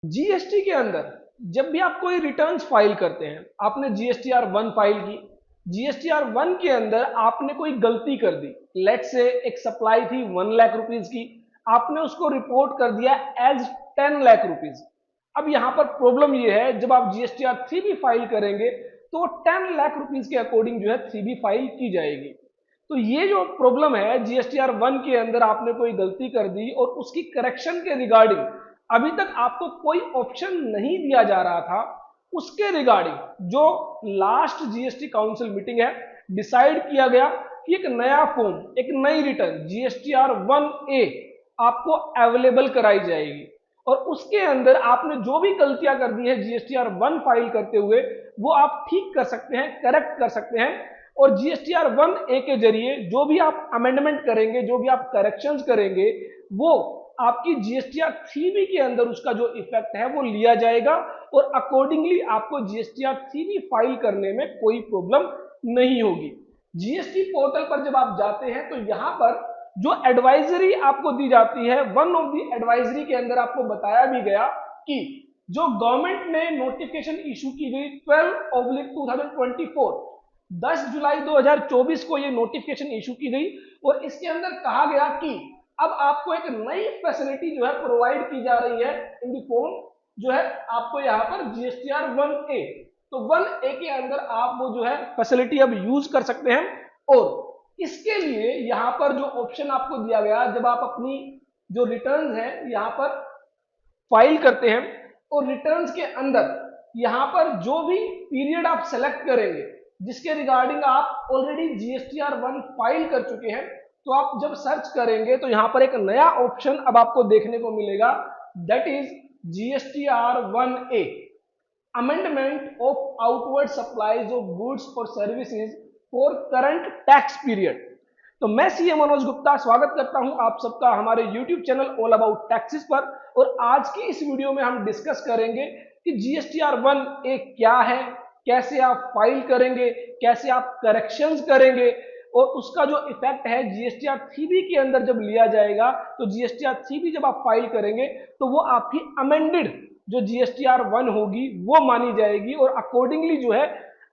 GST के अंदर जब भी आप कोई रिटर्न्स फाइल करते हैं, आपने जीएसटीआर 1 फाइल की, जीएसटीआर 1 के अंदर आपने कोई गलती कर दी, लेट से एक सप्लाई थी 1 लाख रुपीज की, आपने उसको रिपोर्ट कर दिया एज 10 लाख रुपीज। अब यहां पर प्रॉब्लम ये है, जब आप जीएसटीआर 3 भी फाइल करेंगे तो 10 लाख रुपीज के अकॉर्डिंग जो है 3 भी फाइल की जाएगी। तो ये जो प्रॉब्लम है, जीएसटीआर 1 के अंदर आपने कोई गलती कर दी और उसकी करेक्शन के रिगार्डिंग अभी तक आपको कोई ऑप्शन नहीं दिया जा रहा था, उसके रिगार्डिंग जो लास्ट जीएसटी काउंसिल मीटिंग है, डिसाइड किया गया कि एक नया फॉर्म, एक नई रिटर्न जीएसटीआर 1A आपको अवेलेबल कराई जाएगी और उसके अंदर आपने जो भी गलतियां कर दी है जीएसटीआर 1 फाइल करते हुए, वो आप ठीक कर सकते हैं, करेक्ट कर सकते हैं। और जीएसटीआर 1A के जरिए जो भी आप अमेंडमेंट करेंगे, जो भी आप करेक्शंस करेंगे, वो आपकी जीएसटीआर 3B के अंदर उसका जो इफेक्ट है वो लिया जाएगा और अकॉर्डिंगली आपको जीएसटीआर 3B फाइल करने में कोई प्रॉब्लम नहीं होगी। जीएसटी पोर्टल पर जब आप जाते हैं तो यहां पर जो एडवाइजरी आपको दी जाती है, वन ऑफ द एडवाइजरी के अंदर आपको बताया भी गया कि जो गवर्नमेंट ने नोटिफिकेशन इशू की गई 12/2024, 10 जुलाई 2024 को ये नोटिफिकेशन इशू की गई और इसके अंदर कहा गया कि अब आपको एक नई फैसिलिटी जो है प्रोवाइड की जा रही है इन दी फॉर्म, जो है आपको यहाँ पर जीएसटीआर 1A। तो 1A के अंदर आप वो जो है फैसिलिटी अब यूज कर सकते हैं और इसके लिए यहाँ पर जो ऑप्शन आपको दिया गया, जब आप अपनी जो रिटर्न्स है यहाँ पर फाइल करते हैं और रिटर्न्स के अंदर यहाँ पर जो भी पीरियड आप सेलेक्ट करेंगे जिसके रिगार्डिंग आप ऑलरेडी जीएसटीआर 1 फाइल कर चुके हैं, तो आप जब सर्च करेंगे तो यहां पर एक नया ऑप्शन अब आपको देखने को मिलेगा, that is GSTR 1A, amendment of outward supplies of goods और services for current tax period. तो मैं सीए मनोज गुप्ता स्वागत करता हूं आप सबका हमारे YouTube channel all about taxes पर। और आज की इस वीडियो में हम डिस्कस करेंगे कि जीएसटीआर 1A क्या है, कैसे आप फाइल करेंगे, कैसे आप करेक्शंस करेंगे और उसका जो इफेक्ट है जीएसटीआर 3B के अंदर जब लिया जाएगा, तो जीएसटीआर 3B जब आप फाइल करेंगे तो वो आपकी अमेंडेड जो जीएसटीआर 1 होगी वो मानी जाएगी और अकॉर्डिंगली जो है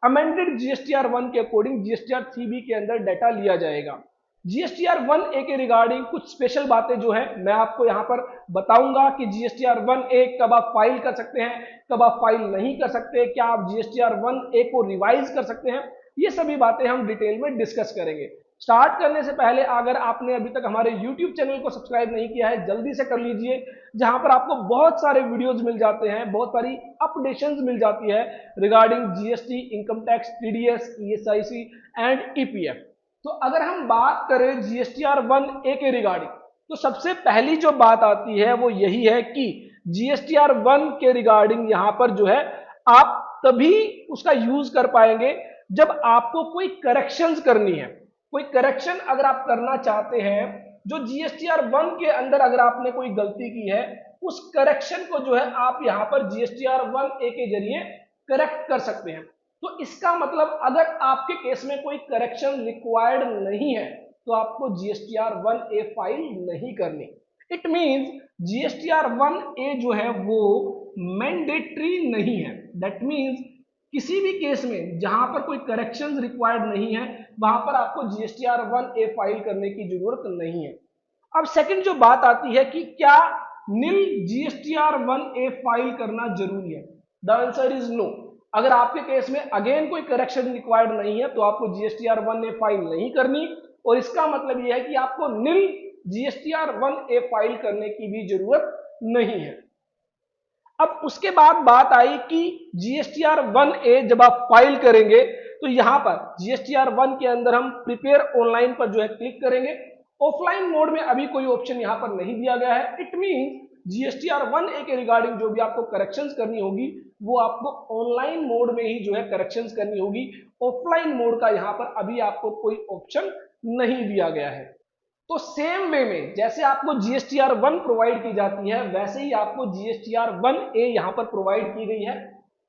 अमेंडेड जीएसटीआर 1 के अकॉर्डिंग जीएसटीआर 3B के अंदर डाटा लिया जाएगा। जीएसटीआर 1A के रिगार्डिंग कुछ स्पेशल बातें जो है मैं आपको यहां पर बताऊंगा कि जीएसटीआर 1A कब आप फाइल कर सकते हैं, कब आप फाइल नहीं कर सकते, क्या आप जीएसटीआर 1A को रिवाइज कर सकते हैं, ये सभी बातें हम डिटेल में डिस्कस करेंगे। स्टार्ट करने से पहले अगर आपने अभी तक हमारे YouTube चैनल को सब्सक्राइब नहीं किया है, जल्दी से कर लीजिए, जहां पर आपको बहुत सारे वीडियोस मिल जाते हैं, बहुत सारी अपडेशंस मिल जाती है regarding GST, income tax, TDS, ESIC and EPF. तो अगर हम बात करें जीएसटीआर 1A के रिगार्डिंग, तो सबसे पहली जो बात आती है वो यही है कि जीएसटीआर 1 के रिगार्डिंग यहां पर जो है आप तभी उसका यूज कर पाएंगे जब आपको कोई करेक्शंस करनी है। कोई करेक्शन अगर आप करना चाहते हैं, जो जीएसटीआर 1 के अंदर अगर आपने कोई गलती की है, उस करेक्शन को जो है आप यहां पर जीएसटीआर 1A के जरिए करेक्ट कर सकते हैं। तो इसका मतलब अगर आपके केस में कोई करेक्शन रिक्वायर्ड नहीं है तो आपको जीएसटीआर 1A फाइल नहीं करनी। इट मींस जीएसटीआर 1A जो है वो मैंडेटरी नहीं है। दैट मींस किसी भी केस में जहां पर कोई करेक्शन रिक्वायर्ड नहीं है वहां पर आपको जीएसटीआर 1A फाइल करने की जरूरत नहीं है। अब सेकंड जो बात आती है कि क्या नील जीएसटीआर 1A फाइल करना जरूरी है, द आंसर इज नो। अगर आपके केस में अगेन कोई करेक्शन रिक्वायर्ड नहीं है तो आपको जीएसटीआर 1A फाइल नहीं करनी और इसका मतलब यह है कि आपको नील जीएसटीआर 1A फाइल करने की भी जरूरत नहीं है। अब उसके बाद बात आई कि जीएसटीआर 1A जब आप फाइल करेंगे तो यहां पर जीएसटीआर 1 के अंदर हम प्रिपेयर ऑनलाइन पर जो है क्लिक करेंगे। ऑफलाइन मोड में अभी कोई ऑप्शन यहां पर नहीं दिया गया है। इट मींस जीएसटीआर 1A के रिगार्डिंग जो भी आपको करेक्शंस करनी होगी वो आपको ऑनलाइन मोड में ही जो है करेक्शंस करनी होगी। ऑफलाइन मोड का यहां पर अभी आपको कोई ऑप्शन नहीं दिया गया है। तो सेम वे में जैसे आपको जीएसटीआर 1 प्रोवाइड की जाती है, वैसे ही आपको जीएसटीआर 1A यहां पर प्रोवाइड की गई है।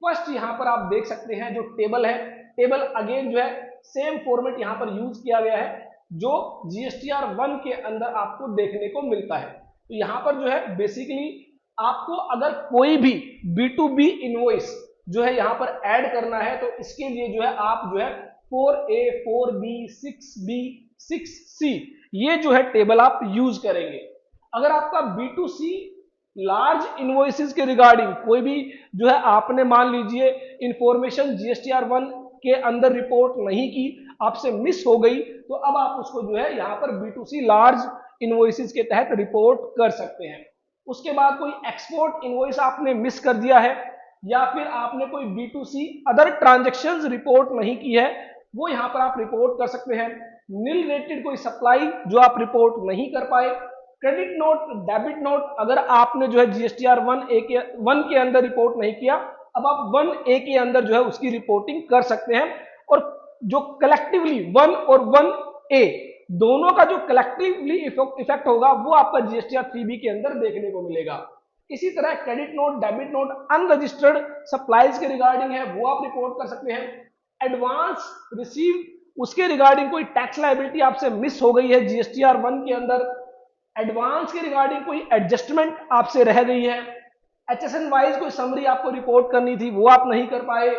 फर्स्ट यहां पर आप देख सकते हैं जो टेबल है, टेबल अगेन जो है सेम फॉर्मेट यहां पर यूज किया गया है जो जीएसटीआर 1 के अंदर आपको देखने को मिलता है। तो यहां पर जो है बेसिकली आपको अगर कोई भी B2B इनवॉइस जो है यहां पर ऐड करना है तो इसके लिए जो है आप जो है 4A 4B 6B 6C ये जो है टेबल आप यूज करेंगे। अगर आपका B2C लार्ज इनवॉइसेस के रिगार्डिंग कोई भी जो है आपने मान लीजिए इंफॉर्मेशन GSTR1 के अंदर रिपोर्ट नहीं की, आपसे मिस हो गई, तो अब आप उसको जो है यहां पर B2C लार्ज इनवॉइसेस के तहत रिपोर्ट कर सकते हैं। उसके बाद कोई एक्सपोर्ट इनवॉइस आपने मिस कर दिया है या फिर आपने कोई B2C अदर ट्रांजैक्शंस रिपोर्ट नहीं की है, वो यहां पर आप रिपोर्ट कर सकते हैं। नील रेटेड कोई सप्लाई जो आप रिपोर्ट नहीं कर पाए, क्रेडिट नोट डेबिट नोट अगर आपने जो है GSTR 1 के अंदर रिपोर्ट नहीं किया, अब आप 1A के अंदर जो है उसकी रिपोर्टिंग कर सकते हैं। और जो कलेक्टिवली 1 और 1A दोनों का जो कलेक्टिवली इफेक्ट होगा वो आपका GSTR 3B के अंदर देखने को मिलेगा। इसी तरह credit note debit note unregistered supplies के रिगार्डिंग है वो आप रिपोर्ट कर सकते हैं। एडवांस रिसीव उसके रिगार्डिंग कोई टैक्स लायबिलिटी आपसे मिस हो गई है GSTR 1 के अंदर, एडवांस के रिगार्डिंग कोई एडजस्टमेंट आपसे रह गई है, HSN वाइज कोई समरी आपको रिपोर्ट करनी थी वो आप नहीं कर पाए,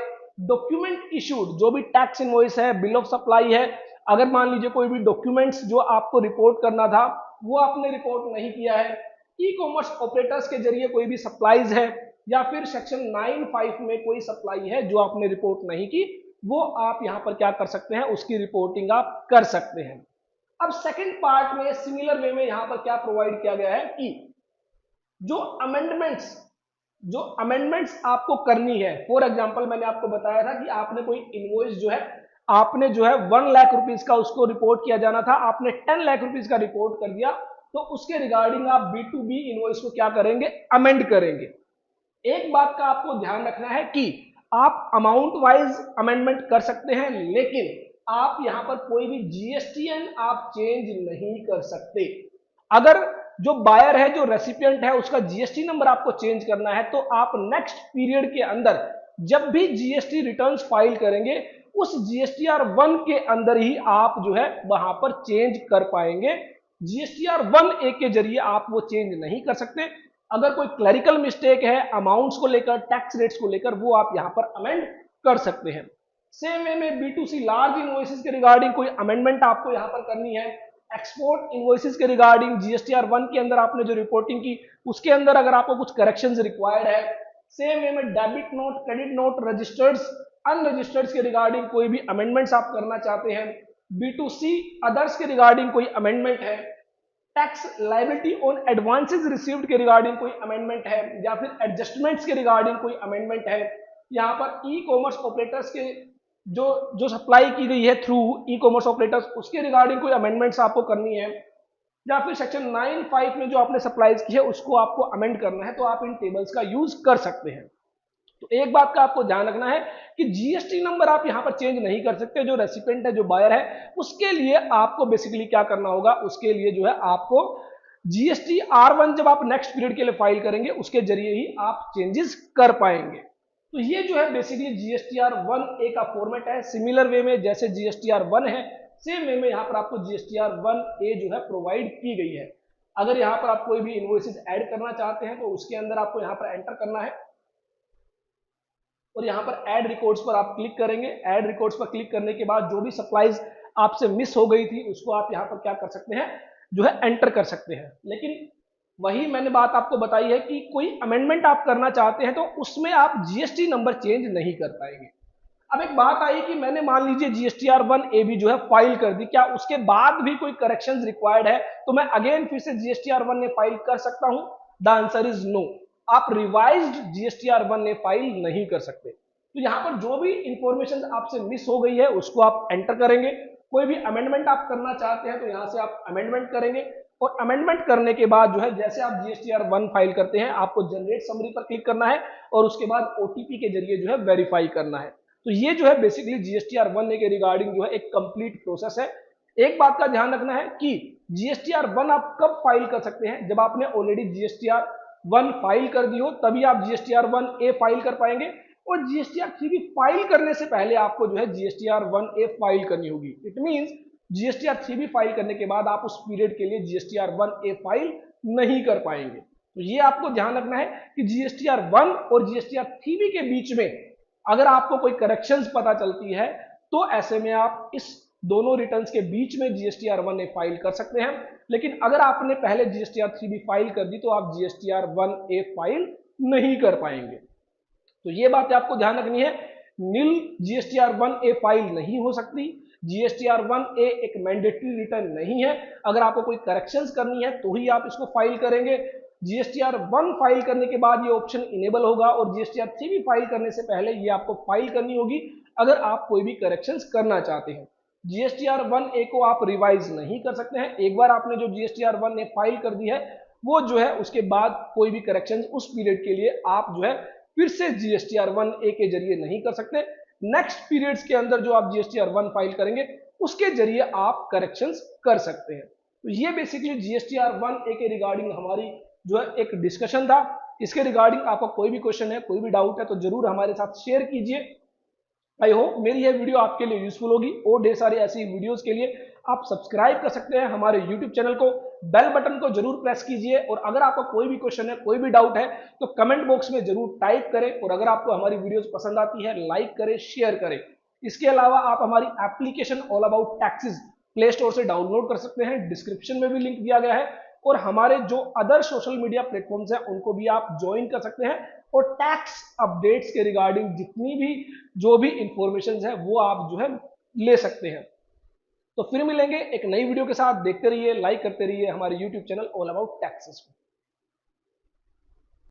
डॉक्यूमेंट इशूड जो भी टैक्स इनवॉइस है बिल ऑफ सप्लाई है, अगर मान लीजिए कोई भी डॉक्यूमेंट्स जो आपको रिपोर्ट करना था वो आपने रिपोर्ट नहीं किया है, ई कॉमर्स ऑपरेटर्स के जरिए कोई भी सप्लाईज है या फिर सेक्शन 9(5) में कोई सप्लाई है जो आपने रिपोर्ट नहीं की, वो आप यहां पर क्या कर सकते हैं, उसकी रिपोर्टिंग आप कर सकते हैं। अब सेकंड पार्ट में सिमिलर वे में यहां पर क्या प्रोवाइड किया गया है कि जो अमेंडमेंट्स आपको करनी है, फॉर एग्जांपल मैंने आपको बताया था कि आपने कोई इनवॉइस जो है आपने जो है 1 लाख रुपीस का उसको रिपोर्ट किया जाना था, आपने 10 लाख रुपीस का रिपोर्ट कर दिया, तो उसके रिगार्डिंग आप B2B इनवॉइस को क्या करेंगे, अमेंड करेंगे। एक बात का आपको ध्यान रखना है कि आप अमाउंट वाइज अमेंडमेंट कर सकते हैं, लेकिन आप यहां पर कोई भी GSTN आप चेंज नहीं कर सकते। अगर जो बायर है जो रेसिपिएंट है उसका GST नंबर आपको चेंज करना है तो आप नेक्स्ट पीरियड के अंदर जब भी GST रिटर्न्स फाइल करेंगे उस GSTR 1 के अंदर ही आप जो है वहां पर चेंज कर पाएंगे। GSTR 1A के जरिए आप वो चेंज नहीं कर सकते। अगर कोई क्लरिकल मिस्टेक है अमाउंट्स को लेकर, टैक्स रेट्स को लेकर, वो आप यहां पर अमेंड कर सकते हैं। सेम वे में B2C लार्ज इनवॉइसेस के रिगार्डिंग कोई अमेंडमेंट आपको यहां पर करनी है, एक्सपोर्ट इनवॉइसेस के रिगार्डिंग GSTR 1 के अंदर आपने जो रिपोर्टिंग की उसके अंदर अगर आपको कुछ करेक्शंस रिक्वायर्ड है, सेम वे में debit note credit note registered unregistered के रिगार्डिंग कोई भी अमेंडमेंट्स आप करना चाहते हैं, B2C अदर्स के रिगार्डिंग कोई अमेंडमेंट है, tax liability on advances received के रिगार्डिंग कोई अमेंडमेंट है या फिर एडजस्टमेंट्स के रिगार्डिंग कोई अमेंडमेंट है, यहाँ पर ई कॉमर्स ऑपरेटर्स के जो सप्लाई की गई है थ्रू ई कॉमर्स ऑपरेटर्स उसके रिगार्डिंग कोई अमेंडमेंट्स आपको करनी है, या फिर सेक्शन 9(5) में जो आपने सप्लाईज की है उसको आपको अमेंड करना है, तो आप इन टेबल्स का यूज कर सकते हैं। तो एक बात का आपको ध्यान रखना है कि GST नंबर आप यहां पर चेंज नहीं कर सकते, जो रेसिपिएंट है जो बायर है उसके लिए आपको बेसिकली क्या करना होगा, उसके लिए जो है आपको GSTR1 जब आप नेक्स्ट पीरियड के लिए फाइल करेंगे उसके जरिए ही आप चेंजेस कर पाएंगे। तो ये जो है बेसिकली GSTR 1A का फॉर्मेट है। सिमिलर वे में जैसे GSTR 1 है सेम वे में यहाँ पर आपको GSTR 1A जो है प्रोवाइड की गई है। अगर यहाँ पर आप कोई भी इनवॉइसेस ऐड करना चाहते हैं तो उसके अंदर आपको यहाँ पर एंटर करना है और यहाँ पर ऐड रिकॉर्ड्स पर आप क्लिक करेंगे। ऐड रिकॉर्ड्स पर क्लिक करने के बाद जो भी सप्लाईज आपसे मिस हो गई थी उसको आप यहाँ पर क्या कर सकते हैं, जो है एंटर कर सकते हैं। लेकिन वही मैंने बात आपको बताई है कि कोई अमेंडमेंट आप करना चाहते हैं तो उसमें आप GST नंबर चेंज नहीं कर पाएंगे। अब एक बात आई कि मैंने मान लीजिए GSTR 1A भी जो है फाइल कर दी, क्या उसके बाद भी कोई करेक्शंस रिक्वायर्ड है तो मैं अगेन फिर से GSTR 1A फाइल कर सकता हूं? The answer is no. आप रिवाइज्ड GSTR 1A फाइल नहीं कर सकते। तो यहां पर जो भी इंफॉर्मेशन आपसे मिस हो गई है उसको आप एंटर करेंगे। कोई भी अमेंडमेंट आप करना चाहते हैं तो यहां से आप अमेंडमेंट करेंगे और अमेंडमेंट करने के बाद जो है जैसे आप GSTR 1 फाइल करते हैं आपको जनरेट समरी पर क्लिक करना है और उसके बाद OTP के जरिए जो है वेरीफाई करना है। तो ये जो है बेसिकली GSTR 1A के रिगार्डिंग जो है एक कंप्लीट प्रोसेस है। एक बात का ध्यान रखना है कि GSTR 1 आप कब फाइल कर सकते हैं, जब आपने ऑलरेडी GSTR 1 फाइल कर दी हो तभी आप GSTR 1A फाइल कर पाएंगे, और GSTR 3B फाइल करने से पहले आपको जो है GSTR 1A फाइल करनी होगी। It means GSTR 3B file करने के बाद आप उस पीरियड के लिए GSTR 1A फाइल नहीं कर पाएंगे। तो ये आपको ध्यान रखना है कि जीएसटीआर 1 और जीएसटीआर 3 के बीच में अगर आपको कोई करेक्शंस पता चलती है तो ऐसे में आप इस दोनों रिटर्न्स के बीच में जीएसटीआर 1A फाइल कर सकते हैं। लेकिन अगर आपने पहले जीएसटीआर 3B फाइल कर दी तो आप जीएसटीआर 1A फाइल नहीं कर पाएंगे। तो ये बात आपको ध्यान रखनी है, नील जीएसटीआर 1A फाइल नहीं हो सकती। जीएसटीआर 1A एक मैंडेटरी रिटर्न नहीं है, अगर आपको कोई करेक्शंस करनी है तो ही आप इसको फाइल करेंगे। जीएसटीआर 1 फाइल करने के बाद ये ऑप्शन इनेबल होगा और जीएसटीआर 3 फाइल करने से पहले ये आपको फाइल करनी होगी अगर आप कोई भी करेक्शंस करना चाहते हैं। जीएसटीआर 1A को आप रिवाइज नहीं कर सकते हैं, एक बार आपने जो जीएसटीआर 1A फाइल कर दी है वो जो है उसके बाद कोई भी करेक्शन उस पीरियड के लिए आप जो है फिर से जीएसटीआर 1A के जरिए नहीं कर सकते। नेक्स्ट पीरियड्स के अंदर जो आप जीएसटीआर 1 फाइल करेंगे उसके जरिए आप करेक्शंस कर सकते हैं। तो ये बेसिकली जीएसटीआर 1A के रिगार्डिंग हमारी जो है एक डिस्कशन था। इसके रिगार्डिंग आपका कोई भी क्वेश्चन है, कोई भी डाउट है तो जरूर हमारे साथ शेयर कीजिए। आई होप मेरी यह वीडियो आपके लिए यूजफुल होगी और ढेर सारी ऐसी वीडियोस के लिए आप सब्सक्राइब कर सकते हैं हमारे यूट्यूब चैनल को, बेल बटन को जरूर प्रेस कीजिए और अगर आपका कोई भी क्वेश्चन है, कोई भी डाउट है तो कमेंट बॉक्स में जरूर टाइप करें और अगर आपको हमारी वीडियोस पसंद आती है लाइक करें, शेयर करें। इसके अलावा आप हमारी application all about taxes play store से डाउनलोड कर सकते हैं, डिस्क्रिप्शन में भी लिंक दिया गया है और हमारे जो अदर सोशल मीडिया प्लेटफॉर्म्स हैं उनको भी आप ज्वाइन कर सकते हैं और टैक्स अपडेट्स के रिगार्डिंग जितनी भी जो भी इंफॉर्मेशन है वो आप जो है ले सकते हैं। तो फिर मिलेंगे एक नई वीडियो के साथ, देखते रहिए, लाइक करते रहिए हमारे YouTube channel all about taxes को।